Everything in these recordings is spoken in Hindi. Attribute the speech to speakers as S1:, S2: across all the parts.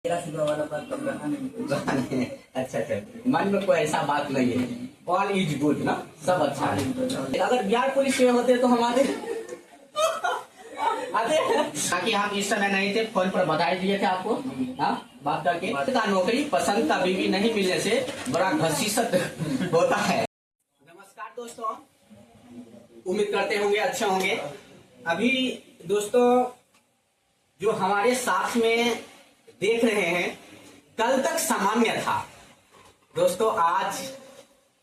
S1: वाला बात कब रहा नहीं।
S2: अच्छा अच्छा, मन में कोई ऐसा बात नहीं है, ऑल इज गुड ना, सब अच्छा है। अगर बिहार पुलिस में होते तो हमारे आते, ताकि हम इस समय नहीं थे, फोन पर बधाई दिए थे आपको, हाँ बात करके। का नौकरी पसंद का बीवी नहीं मिलने से बड़ा घसीसत होता है। नमस्कार दोस्तों, उम्मीद करते होंगे अच्छे होंगे। अभी दोस्तों जो हमारे साथ में देख रहे हैं, कल तक सामान्य था दोस्तों, आज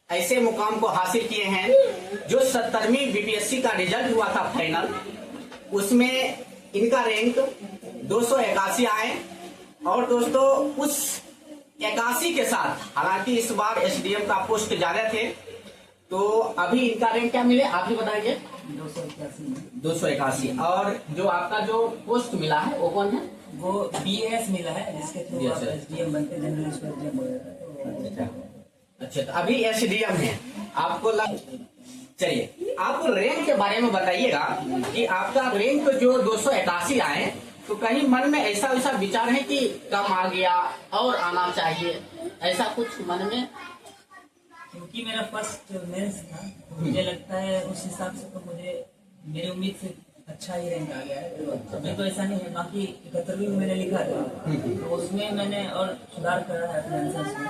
S2: ऐसे मुकाम को हासिल किए हैं। जो 70वीं बीपीएससी का रिजल्ट हुआ था फाइनल, उसमें इनका रैंक 281 आए। और दोस्तों उस 81 के साथ, हालांकि इस बार एसडीएम का पोस्ट ज्यादा थे, तो अभी इनका रैंक क्या मिले आप ही बताइए। 281। और जो आपका जो पोस्ट मिला है वो कौन है?
S1: वो बीएस मिला है, जिसके थ्रू आप एसडीएम बनते हैं, जनरल एसडीएम बोला।
S2: अच्छा, तो अभी एसडीएम है आपको चलिए आप रैंक के बारे में बताइएगा कि आपका रैंक जो 281 आए, तो कहीं मन में ऐसा वैसा विचार है कि कम आ गया और आना चाहिए, ऐसा कुछ मन में?
S1: क्योंकि मेरा फर्स्ट मेंस था, मुझे लगता है उस हिसाब से तो मुझे मेरी उम्मीद से अच्छा ही रैंक आ गया है। अभी तो ऐसा नहीं है, बाकी 71वीं में मैंने लिखा था, तो उसमें मैंने और सुधार करा है अपने आंसर्स में।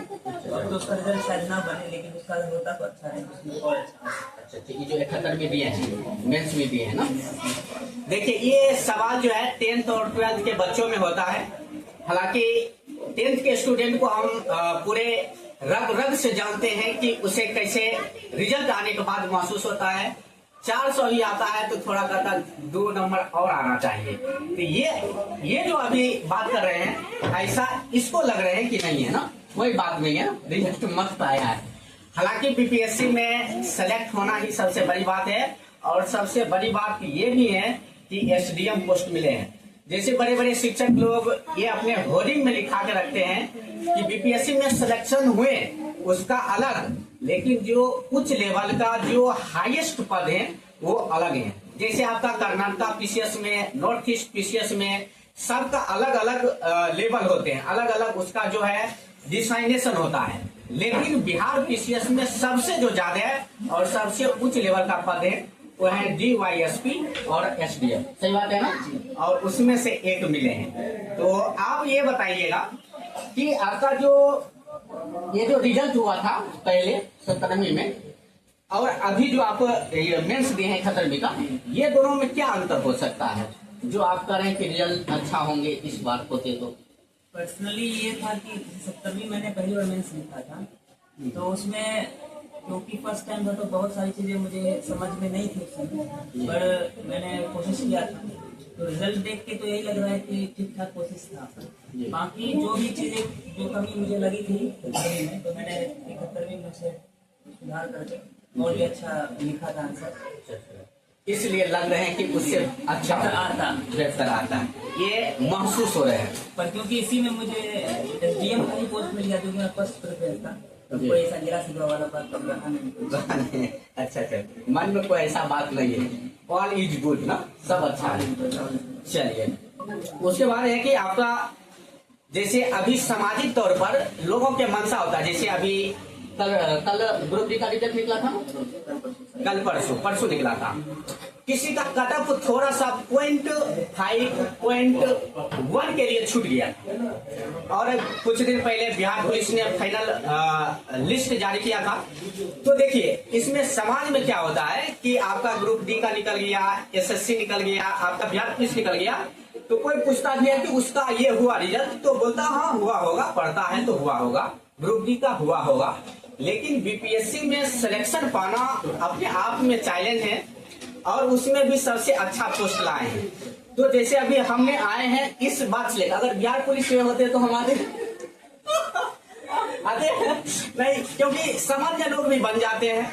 S1: और तो उसका रिजल्ट शायद ना बने, लेकिन उसका होता तो अच्छा है, उसमें और अच्छा।
S2: अच्छा, ये जो 71 में भी है, मेंस में भी है ना। देखिए ये सवाल जो है 10th और 12th के बच्चों में होता है। हालांकि 10th के स्टूडेंट को हम पूरे रग रग से जानते हैं कि उसे कैसे रिजल्ट आने के बाद महसूस होता है। 400 ही आता है तो थोड़ा कहता 2 नंबर और आना चाहिए। तो ये जो अभी बात कर रहे हैं, ऐसा इसको लग रहे हैं कि नहीं है ना, कोई बात नहीं है, रिजल्ट मस्त आया है। हालांकि बीपीएससी में सेलेक्ट होना ही सबसे बड़ी बात है। और सबसे बड़ी बात ये भी है कि एसडीएम पोस्ट मिले हैं। जैसे बड़े बड़े शिक्षक लोग ये अपने होर्डिंग में लिखा के रखते हैं कि बीपीएससी में सिलेक्शन हुए उसका अलग, लेकिन जो उच्च लेवल का जो हाईएस्ट पद है वो अलग है। जैसे आपका कर्नाटक पीसीएस में, नॉर्थ ईस्ट पीसीएस में, सबका अलग अलग लेवल होते हैं, अलग अलग उसका जो है डिसाइनेशन होता है। लेकिन बिहार पीसीएस में सबसे जो ज्यादा है और सबसे उच्च लेवल का पद है वो है डीवाईएसपी और एसडीएम, सही बात है ना। और उसमें से एक मिले हैं। तो आप ये बताइएगा कि आपका जो ये जो रिजल्ट हुआ था पहले 70वीं में और अभी जो आप मेंस दिए हैं 71वीं का, ये दोनों में क्या अंतर हो सकता है जो आप कह रहे हैं कि रिजल्ट अच्छा होंगे इस बार होते? तो
S1: पर्सनली ये था कि 70वीं मैंने पहली बार मेंस लिखा था, तो उसमें क्योंकि फर्स्ट टाइम था तो बहुत सारी चीजें मुझे समझ में नहीं थी उसमें, पर मैंने कोशिश किया था। तो रिजल्ट देख के तो यही लग रहा है कि ठीक ठाक कोशिश था। बाकी जो भी चीजें जो कमी मुझे लगी थी में, तो मैंने 71वीं में से सुधार करके और भी अच्छा लिखा था आंसर,
S2: इसलिए लग रहे हैं कि उससे अच्छा बेहतर आता है, ये महसूस हो रहे हैं।
S1: पर क्योंकि इसी में मुझे एसडीएम का ही पोस्ट मिल गया, जो मेरा फर्स्ट प्रेफरेंस था, तो कोई ऐसा गिरा सिगरा वाला बात कब रहा नहीं।
S2: अच्छा अच्छा, मन में कोई ऐसा बात नहीं है, ऑल इज गुड ना, सब अच्छा है। चलिए उसके बाद है कि आपका जैसे अभी सामाजिक तौर पर लोगों के मनसा होता है। जैसे अभी कल ग्रुप डी का रिजल्ट निकला था, कल परसों निकला था। किसी का कटअप थोड़ा सा 0.1 के लिए छूट गया। और कुछ दिन पहले बिहार पुलिस ने फाइनल लिस्ट जारी किया था। तो देखिए इसमें समाज में क्या होता है कि आपका ग्रुप डी का निकल गया, एसएससी निकल गया, आपका बिहार पुलिस निकल गया, तो कोई पूछता नहीं है कि उसका ये हुआ रिजल्ट, तो बोलता हाँ हुआ होगा, पढ़ता है तो हुआ होगा, ग्रुप डी का हुआ होगा। लेकिन बीपीएससी में सिलेक्शन पाना अपने आप में चैलेंज है और उसमें भी सबसे अच्छा पोस्ट लाए हैं। तो जैसे अभी हमने आए हैं इस बात से लेकर, अगर बिहार पुलिस में होते तो हमारे आते नहीं, क्योंकि सामान्य लोग भी बन जाते हैं।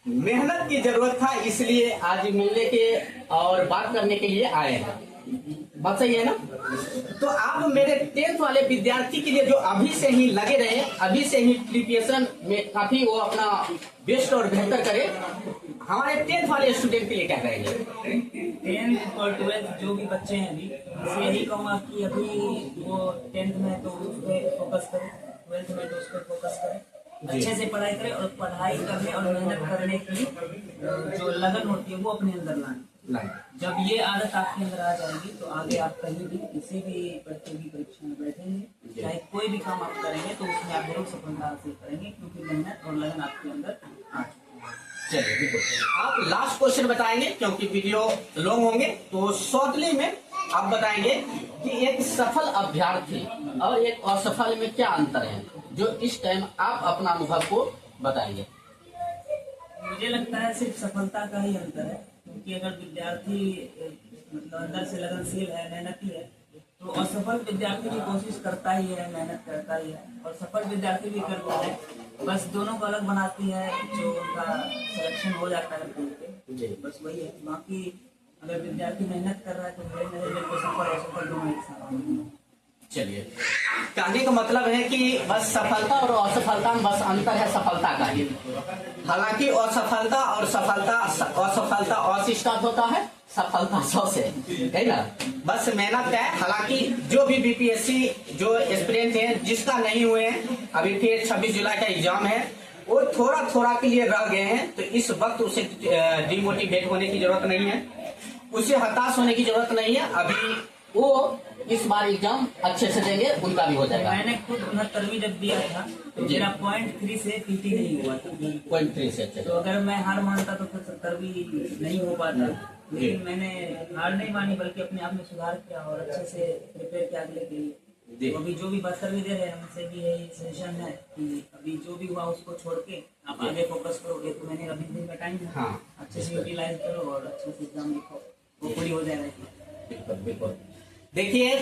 S2: मेहनत की जरूरत था, इसलिए आज मिलने के और बात करने के लिए आए हैं। बात सही है ना। तो आप मेरे 10th वाले विद्यार्थी के लिए जो अभी से ही लगे रहे, अभी से ही प्रिपरेशन में काफी वो अपना बेस्ट और बेहतर करे, हमारे 10th वाले स्टूडेंट के लिए क्या करेंगे?
S1: 10th और 12th जो भी बच्चे हैं अभी, इससे यही कहूँगा कि अभी वो 10th में तो उस पर फोकस करे, 12th में तो उस पर फोकस करे, अच्छे से पढ़ाई करे और पढ़ाई करने और मेहनत करने की जो लगन होती है वो अपने अंदर लाए। जब ये आदत आपके अंदर आ जाएगी तो आगे आप कहीं भी किसी भी प्रतियोगी परीक्षा में बैठेंगे, चाहे कोई भी काम आप करेंगे तो उसमें आप जरूर सफलता हासिल करेंगे, क्योंकि मेहनत और लगन आपके अंदर आ चुकी है।
S2: चलिए बिल्कुल, आप लास्ट क्वेश्चन बताएंगे क्योंकि वीडियो लॉन्ग होंगे, तो शॉर्टली में आप बताएंगे कि एक सफल अभ्यर्थी और एक असफल में क्या अंतर है, जो इस टाइम आप अपना अनुभव को बताएंगे।
S1: मुझे लगता है सिर्फ सफलता का ही अंतर है, क्योंकि अगर विद्यार्थी मतलब अंदर से लगनशील है, मेहनती है, तो असफल विद्यार्थी भी कोशिश करता ही है, मेहनत करता ही है, और सफल विद्यार्थी भी करता है, बस दोनों को अलग बनाती है जो उनका सिलेक्शन हो जाता है फील्ड पे, बस वही है। बाकी अगर विद्यार्थी मेहनत कर रहा है तो मेरे नजर में सफल और असफल दोनों एक साथ हैं।
S2: चलिए, कहने का मतलब है कि बस सफलता और असफलता में बस अंतर है सफलता का ही। हालांकि असफलता और सफलता, असफलता अ से स्टार्ट होता है, सफलता 100 से, है ना। बस मेहनत है। हालांकि जो भी बीपीएससी जो एस्पिरेंट है जिसका नहीं हुए हैं, अभी फिर 26 जुलाई का एग्जाम है, वो थोड़ा थोड़ा के लिए रह गए हैं, तो इस वक्त उसे डिमोटिवेट होने की जरूरत नहीं है, उसे हताश होने की जरूरत नहीं है। अभी वो इस बार एग्जाम अच्छे से देंगे, उनका भी हो जाएगा।
S1: मैंने खुद 69वीं जब दिया था तो मेरा 0.3 से पीटी नहीं हुआ था,
S2: 0.3 से अच्छा।
S1: तो अगर मैं हार मानता तो फिर 70वीं नहीं हो पाता, लेकिन मैंने हार नहीं मानी बल्कि अपने आप में सुधार किया और अच्छे से प्रिपेयर किया अगले के लिए। तो अभी जो भी 72वीं दे रहे हैं उनसे भी यही सजेशन है कि अभी जो भी हुआ उसको छोड़ के आप आगे फोकस करो। एक महीने का 20 दिन का टाइम है, अच्छे से यूटिलाइज करो और अच्छे से एग्जाम लिखो, वो पूरी हो जाएगा।
S2: बिल्कुल बिल्कुल। देखिए,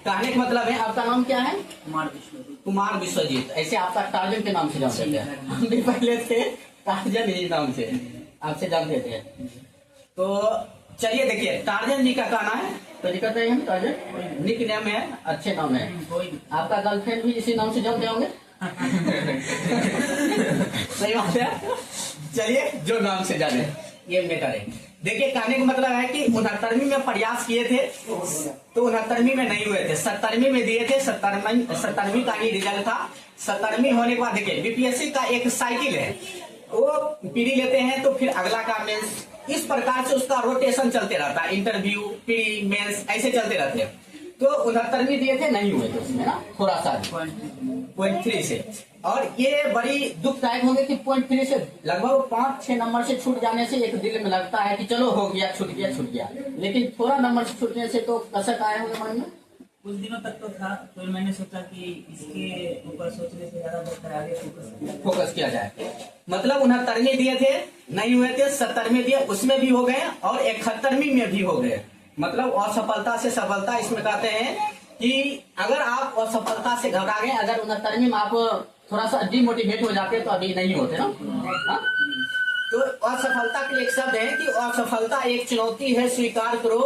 S2: कहने का मतलब है, आपका नाम क्या है?
S1: कुमार विश्वजीत।
S2: कुमार विश्वजीत, ऐसे आपका टार्जन के नाम से जानते थे, हम भी पहले थे टार्जन ही नाम से आपसे जानते थे। तो चलिए देखिए, टार्जन जी का कहना है, तो दिक्कत नहीं है, टार्जन निक नेम है, अच्छे नाम है। आपका गर्लफ्रेंड भी इसी नाम से जानते होंगे। सही बात है। चलिए, जो नाम से जाने ये बेटर है। देखिए, कहने का मतलब है कि 69वीं में प्रयास किए थे तो 69वीं में नहीं हुए थे, 70वीं में दिए थे, 70वीं का ही रिजल्ट था। 70वीं होने के बाद देखिए, बीपीएससी का एक साइकिल है, वो पीडी लेते हैं तो फिर अगला का मेंस, इस प्रकार से उसका रोटेशन चलते रहता है, इंटरव्यू, पीडी, मेंस ऐसे चलते रहते हैं। तो 69वीं दिए थे, नहीं हुए थे उसमें ना, थोड़ा सा 0.3 से। और ये बड़ी दुखदायक होंगे कि 0.3 से लगभग 5-6 नंबर से छूट जाने से एक दिल में लगता है कि चलो हो गया, छूट गया, लेकिन थोड़ा नंबर से छूटने से तो कसक आए होंगे मन में।
S1: कुछ दिनों तक तो था, फिर मैंने सोचा कि इसके ऊपर सोचने से ज्यादा बेहतर आगे फोकस
S2: किया जाए। मतलब 69वीं दिए थे, नहीं हुए थे, 70वीं दिए, उसमें भी हो गए और 71वीं में भी हो गए। मतलब असफलता से सफलता इसमें कहते हैं कि अगर आप असफलता से घबरा गए, अगर 69वीं में आप थोड़ा सा डिमोटिवेट हो जाते तो अभी नहीं होते ना। तो असफलता के लिए एक शब्द है कि असफलता एक चुनौती है, स्वीकार करो,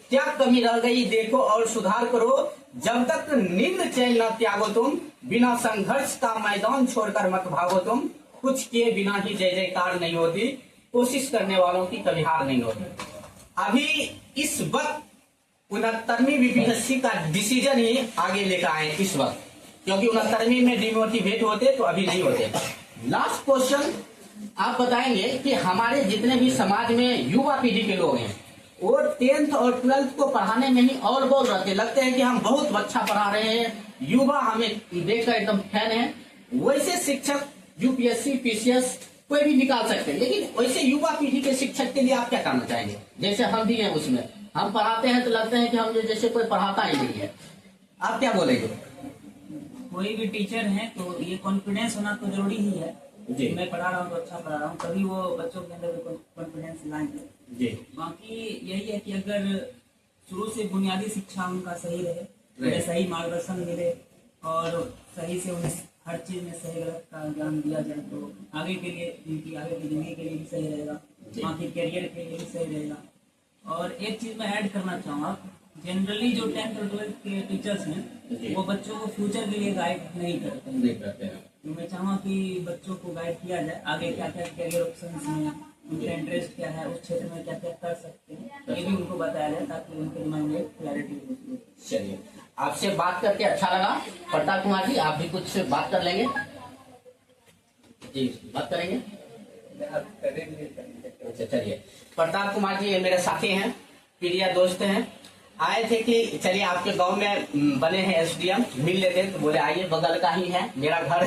S2: क्या कमी रह गई देखो और सुधार करो, जब तक नींद चैन न त्यागो तुम, बिना संघर्ष का मैदान छोड़कर मत भागो तुम, कुछ किए बिना ही जय जयकार नहीं होती, कोशिश करने वालों की कभी हार नहीं होती। अभी इस वक्त 69वीं बीपीएससी का डिसीजन ही आगे लेकर आए इस वक्त, क्योंकि 69वीं में डिमोटिवेट होते तो अभी नहीं होते। लास्ट क्वेश्चन आप बताएंगे कि हमारे जितने भी समाज में युवा पीढ़ी के लोग हैं, वो 10th और 12th को पढ़ाने में ही और बोल रहते, लगते हैं कि हम बहुत अच्छा पढ़ा रहे हैं, युवा हमें देखकर एकदम फैन है। वैसे शिक्षक यूपीएससी, पीसीएस कोई भी निकाल सकते हैं, लेकिन वैसे युवा पीढ़ी के शिक्षक के लिए आप क्या कहना चाहेंगे? जैसे हम भी हैं, उसमें हम पढ़ाते हैं तो लगते हैं कि हम जैसे कोई पढ़ाता ही नहीं है, आप क्या बोलेंगे?
S1: कोई भी टीचर है तो ये कॉन्फिडेंस होना तो जरूरी ही है जी। मैं पढ़ा रहा हूँ तो अच्छा पढ़ा रहा हूँ, तभी वो बच्चों के अंदर कॉन्फिडेंस लाएंगे जी। बाकी यही है कि अगर शुरू से बुनियादी शिक्षा उनका सही रहे, उन्हें सही मार्गदर्शन मिले और सही से उन्हें हर चीज में सही गलत का ज्ञान दिया जाए, तो आगे के लिए, उनकी आगे की जिंदगी के लिए भी सही रहेगा, बाकी करियर के लिए भी सही रहेगा। और एक चीज मैं ऐड करना चाहूँगा, जनरली जो 10th और 12th के टीचर्स हैं वो बच्चों को फ्यूचर के लिए गाइड नहीं करते हैं। तो मैं चाहूँगा कि बच्चों को गाइड किया जाए, आगे क्या क्या करियर ऑप्शंस हैं, उनका इंटरेस्ट क्या है, उस क्षेत्र में क्या क्या कर सकते हैं, ये भी उनको बताया जाए ताकि उनके दिमाग में क्लैरिटी हो।
S2: चलिए, आपसे बात करके अच्छा लगा। प्रताप कुमार जी, आप भी कुछ बात कर लेंगे? जी, बात करेंगे? अच्छा, चलिए। प्रताप कुमार जी ये मेरे साथी हैं, प्रिय दोस्त हैं। आए थे कि चलिए आपके गांव में बने हैं एसडीएम, मिल लेते हैं, तो बोले आइए, बगल का ही है, मेरा घर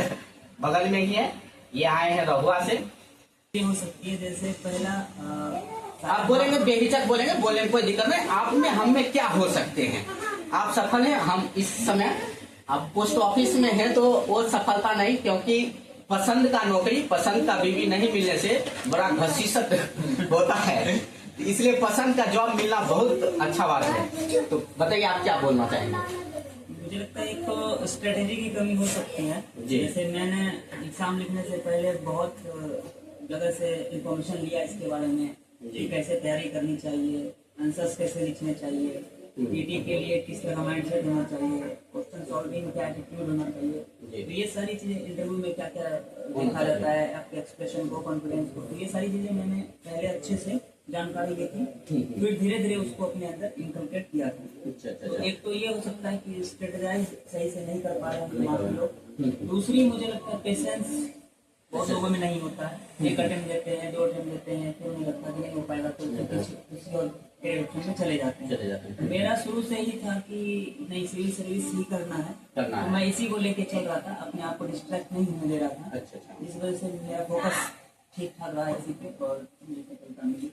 S2: बगल में ही है। ये आए हैं रहुआ से।
S1: हो सकती है जैसे पहला
S2: आप बोलेंगे, बेहिचक बोलेंगे, बोलने में कोई दिक्कत नहीं। आप में हम में क्या हो सकते हैं? आप सफल हैं, हम इस समय आप पोस्ट ऑफिस में हैं, तो वो सफलता नहीं, क्योंकि पसंद का नौकरी, पसंद का बीवी नहीं मिलने से बड़ा घसीसत होता है, इसलिए पसंद का जॉब मिलना बहुत अच्छा बात है। तो बताइए, आप क्या बोलना चाहेंगे?
S1: मुझे लगता है एक तो स्ट्रेटेजी की कमी हो सकती है।
S2: जी।
S1: जैसे मैंने एग्जाम लिखने से पहले बहुत जगह से इंफॉर्मेशन लिया इसके बारे में कि कैसे तैयारी करनी चाहिए, आंसर्स कैसे लिखने चाहिए, पीटी के लिए किस तरह माइंड सेट होना चाहिए, क्वेश्चन सॉल्विंग क्या एटीट्यूड होना चाहिए। तो ये सारी चीजें इंटरव्यू में क्या क्या देखा जाता है, आपके एक्सप्रेशन को, कॉन्फिडेंस को, तो ये सारी चीजें मैंने पहले अच्छे से जानकारी ली थी, फिर धीरे धीरे उसको अपने अंदर इंकलकेट किया था। तो एक तो ये हो सकता है कि स्ट्रेटेजाइज सही से नहीं कर पा रहे हैं हमारे लोग। दूसरी मुझे लगता है पेशेंस बहुत लोगों में नहीं होता है। एक अटेम्प्ट देते हैं, 2 अटेम्प्ट देते हैं, फिर उन्हें लगता है कि नहीं हो पाएगा, तो किसी और डायरेक्शन में चले जाते हैं। मेरा शुरू से ही था कि नहीं, सिविल सर्विस ही करना है, तो मैं इसी को लेके चल रहा था, अपने आप को डिस्ट्रैक्ट नहीं होने दे रहा था। इस वजह से मेरा फोकस ठीक ठाक रहा इसी पे और मुझे सफलता मिली।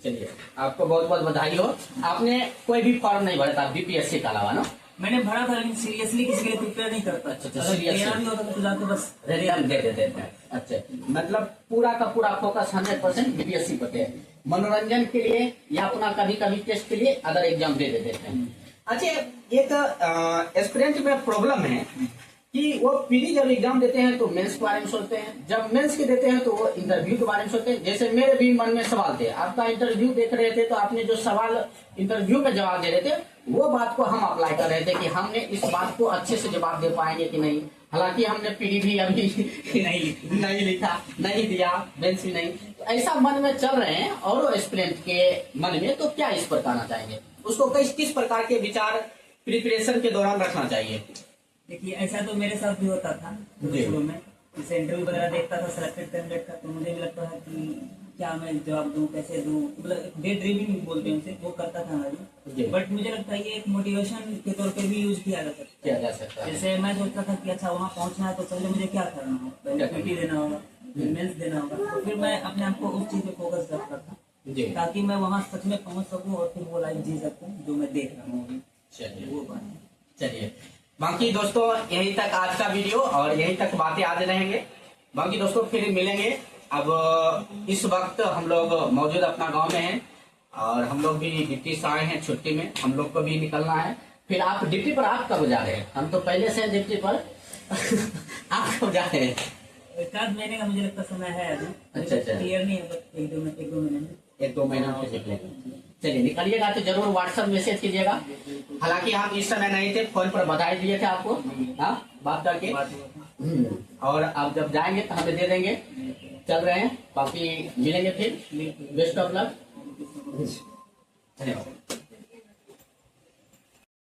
S2: चलिए, आपको बहुत बहुत बधाई हो। आपने कोई भी फॉर्म नहीं भरा था बीपीएससी का अलावा ना?
S1: मैंने भरा था, लेकिन सीरियसली किसी के लिए प्रिपेयर नहीं करता।
S2: अच्छा,
S1: अगर तैयार भी होता तो जाके बस
S2: एग्जाम दे देते हैं। अच्छा, मतलब पूरा का पूरा फोकस 100% बीपीएससी पे है। मनोरंजन के लिए या अपना कभी कभी टेस्ट के लिए अदर एग्जाम दे देते हैं। अच्छा, एक एस्पिरेंट में प्रॉब्लम है कि वो पीडी जब एग्जाम देते हैं तो मेंस के बारे में सोचते हैं, जब मेंस के देते हैं तो वो इंटरव्यू के बारे में सोचते हैं। जैसे मेरे भी मन में सवाल थे, आपका इंटरव्यू देख रहे थे, तो आपने जो सवाल इंटरव्यू में जवाब दे रहे थे, वो बात को हम अप्लाई कर रहे थे कि हमने इस बात को अच्छे से जवाब दे पाएंगे कि नहीं। हालांकि हमने पीडी भी अभी नहीं लिखा, नहीं दिया, मेंस भी नहीं, तो ऐसा मन में चल रहे हैं। और एस्पिरेंट के मन में तो क्या इस पर कहना चाहेंगे? उसको किस प्रकार के विचार प्रिपरेशन के दौरान रखना चाहिए?
S1: देखिए, ऐसा तो मेरे साथ भी होता था शुरू में। जैसे इंटरव्यू वगैरह देखता था सिलेक्टेड कैंडिडेट का, तो मुझे भी लगता था कि क्या मैं जवाब दूं, कैसे दूं, मतलब डे ड्रीमिंग बोलते हैं उसे, वो करता था मैं भी। बट मुझे लगता है ये एक मोटिवेशन के तौर पे भी यूज किया जा सकता है। जैसे मैं सोचता था कि अच्छा वहाँ पहुँचना है तो पहले मुझे क्या करना है, पहले पीटी देना होगा, फिर मेंस देना होगा, तो फिर मैं अपने आप को उस चीज पे फोकस करता था ताकि मैं वहाँ सच में पहुँच सकूँ और फिर वो लाइफ जी सकूँ जो मैं देख रहा हूँ।
S2: चलिए, बाकी दोस्तों यहीं तक आज का वीडियो, और यहीं तक बातें आज रहेंगे। बाकी दोस्तों फिर मिलेंगे। अब इस वक्त हम लोग मौजूद अपना गांव में हैं, और हम लोग भी ड्यूटी से आए हैं छुट्टी में, हम लोग को भी निकलना है। फिर आप ड्यूटी पर आप कब जा रहे हैं? हम तो पहले से ड्यूटी पर आप कब जा रहे हैं?
S1: 1 महीने का मुझे लगता समय है अभी।
S2: अच्छा,
S1: क्लियर नहीं है, बट 1-2 महीने में
S2: 1-2 महीना में निकलेंगे। चलिए, निकलिएगा तो जरूर व्हाट्सएप मैसेज कीजिएगा। हालांकि हम इस समय नहीं थे, फोन पर बधाई दिए थे आपको, हाँ, बात करके। और आप जब जाएंगे तो हमें दे देंगे। चल रहे हैं, बाकी मिलेंगे फिर। Best of luck. धन्यवाद।